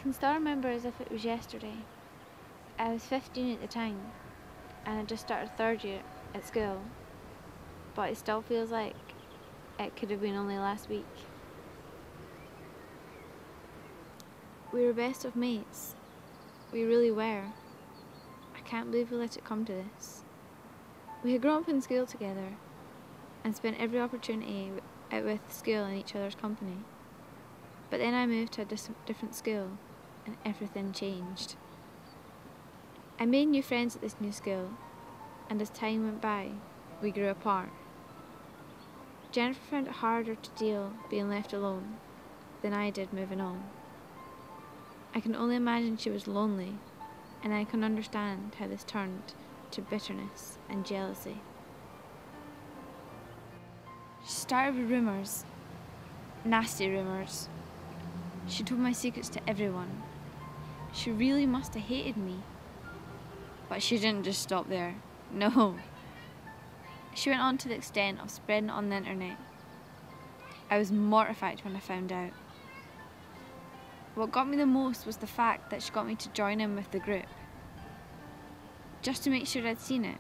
can still remember as if it was yesterday. I was 15 at the time, and I just started third year at school, but it still feels like it could have been only last week. We were best of mates. We really were. I can't believe we let it come to this. We had grown up in school together and spent every opportunity out with school in each other's company. But then I moved to a different school and everything changed. I made new friends at this new school, and as time went by, we grew apart. Jennifer found it harder to deal being left alone than I did moving on. I can only imagine she was lonely, and I can understand how this turned to bitterness and jealousy. She started with rumours, nasty rumours. She told my secrets to everyone. She really must have hated me. But she didn't just stop there. No. She went on to the extent of spreading it on the internet. I was mortified when I found out. What got me the most was the fact that she got me to join in with the group, just to make sure I'd seen it.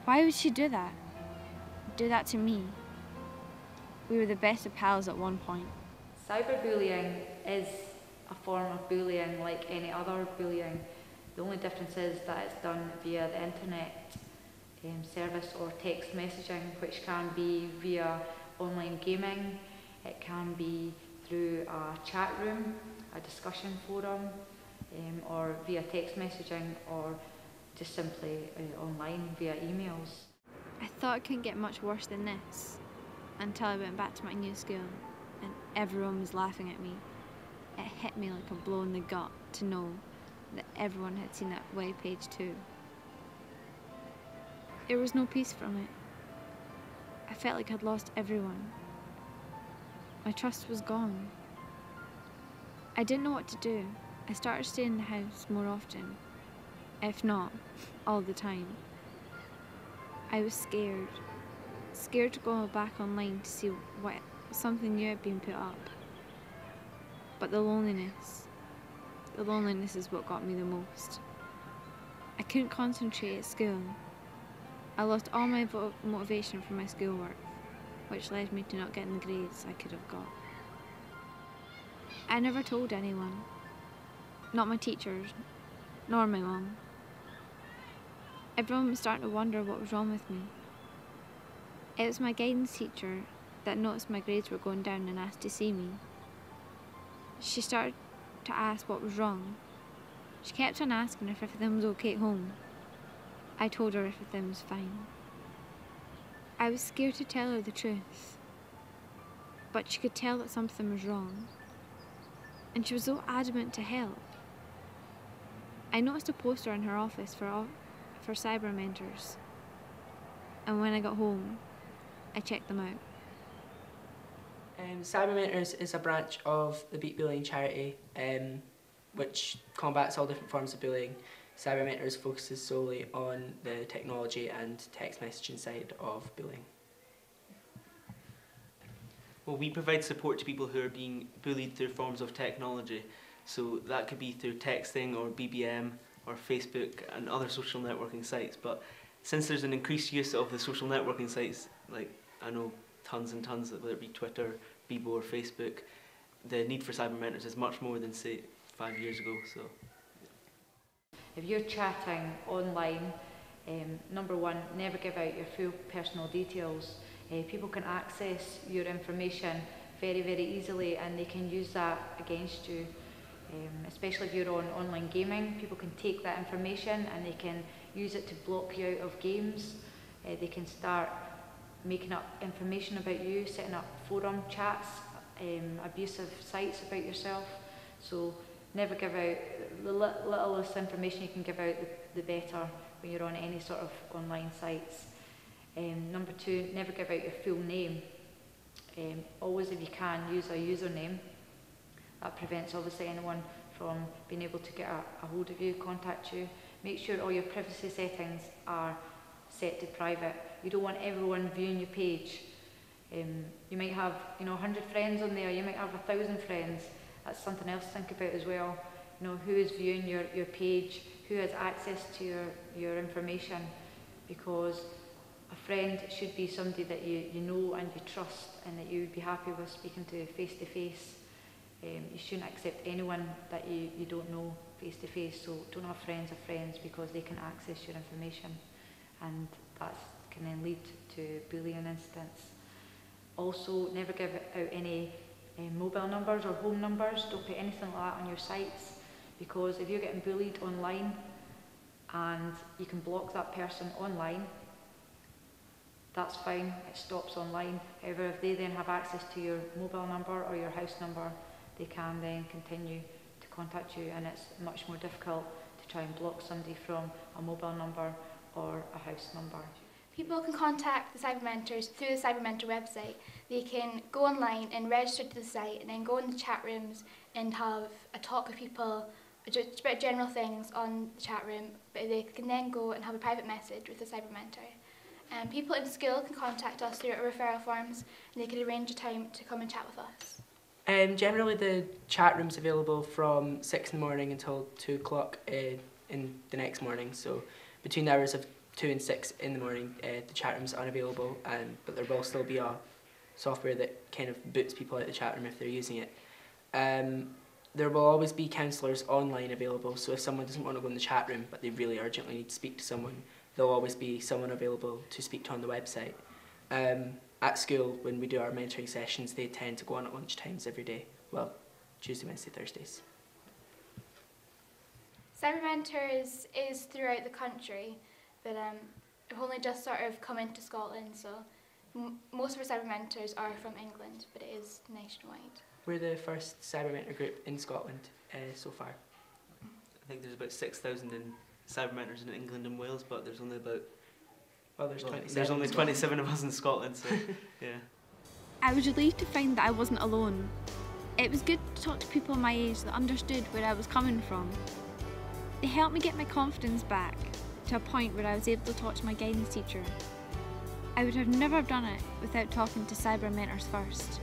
Why would she do that? Do that to me? We were the best of pals at one point. Cyberbullying is a form of bullying like any other bullying. The only difference is that it's done via the internet service or text messaging, which can be via online gaming, it can be through a chat room, a discussion forum, or via text messaging, or just simply online via emails. I thought it couldn't get much worse than this until I went back to my new school and everyone was laughing at me. It hit me like a blow in the gut to know that everyone had seen that web page too. There was no peace from it. I felt like I'd lost everyone. My trust was gone. I didn't know what to do. I started staying in the house more often, if not all the time. I was scared to go back online to see what something new had been put up. But the loneliness is what got me the most. I couldn't concentrate at school. I lost all my motivation from my schoolwork, which led me to not getting the grades I could have got. I never told anyone, not my teachers, nor my mum. Everyone was starting to wonder what was wrong with me. It was my guidance teacher that noticed my grades were going down and asked to see me. She started to ask what was wrong. She kept on asking if everything was okay at home. I told her everything was fine. I was scared to tell her the truth, but she could tell that something was wrong, and she was so adamant to help. I noticed a poster in her office for cyber mentors, and when I got home, I checked them out. Cyber Mentors is a branch of the Beat Bullying charity, which combats all different forms of bullying. Cyber Mentors focuses solely on the technology and text messaging side of bullying. Well, we provide support to people who are being bullied through forms of technology. So that could be through texting or BBM or Facebook and other social networking sites. But since there's an increased use of the social networking sites, like I know tons and tons, whether it be Twitter, Bebo or Facebook, the need for cyber mentors is much more than, say, 5 years ago. So, if you're chatting online, number one, never give out your full personal details. People can access your information very, very easily, and they can use that against you. Especially if you're on online gaming, people can take that information and they can use it to block you out of games. They can start making up information about you, setting up forum chats, abusive sites about yourself. So never give out, the littlest information you can give out, the better when you're on any sort of online sites. Number two, never give out your full name. Always, if you can, use a username. That prevents obviously anyone from being able to get a hold of you, contact you. Make sure all your privacy settings are set to private. You don't want everyone viewing your page. You might have 100 friends on there, you might have 1,000 friends, that's something else to think about as well. You know, who is viewing your page, who has access to your information, because a friend should be somebody that you know and you trust and that you would be happy with speaking to face to face. You shouldn't accept anyone that you don't know face to face, so don't have friends of friends because they can access your information, and that can then lead to bullying incidents. Also, never give out any mobile numbers or home numbers. Don't put anything like that on your sites, because if you're getting bullied online and you can block that person online, that's fine, it stops online. However, if they then have access to your mobile number or your house number, they can then continue to contact you, and it's much more difficult to try and block somebody from a mobile number or a house number. People can contact the Cyber Mentors through the Cyber Mentor website. They can go online and register to the site and then go in the chat rooms and have a talk with people just about general things on the chat room, but they can then go and have a private message with the Cyber Mentor. People in school can contact us through our referral forms, and they can arrange a time to come and chat with us. Generally the chat room's available from 6 in the morning until 2 o'clock in the next morning, so between the hours of 2 and 6 in the morning the chat room's unavailable, but there will still be a software that kind of boots people out of the chat room if they're using it. There will always be counsellors online available, so if someone doesn't want to go in the chat room but they really urgently need to speak to someone, there'll always be someone available to speak to on the website. At school, when we do our mentoring sessions, they tend to go on at lunch times every day. Well, Tuesday, Wednesday, Thursdays. Cyber Mentors is throughout the country, but I've only just sort of come into Scotland, so most of our Cyber Mentors are from England, but it is nationwide. We're the first Cyber Mentor group in Scotland so far. I think there's about 6,000 cyber mentors in England and Wales, but there's only about... Well, there's 27. There's only 27 of us in Scotland, so yeah. I was relieved to find that I wasn't alone. It was good to talk to people my age that understood where I was coming from. It helped me get my confidence back to a point where I was able to talk to my guidance teacher. I would have never done it without talking to cyber mentors first.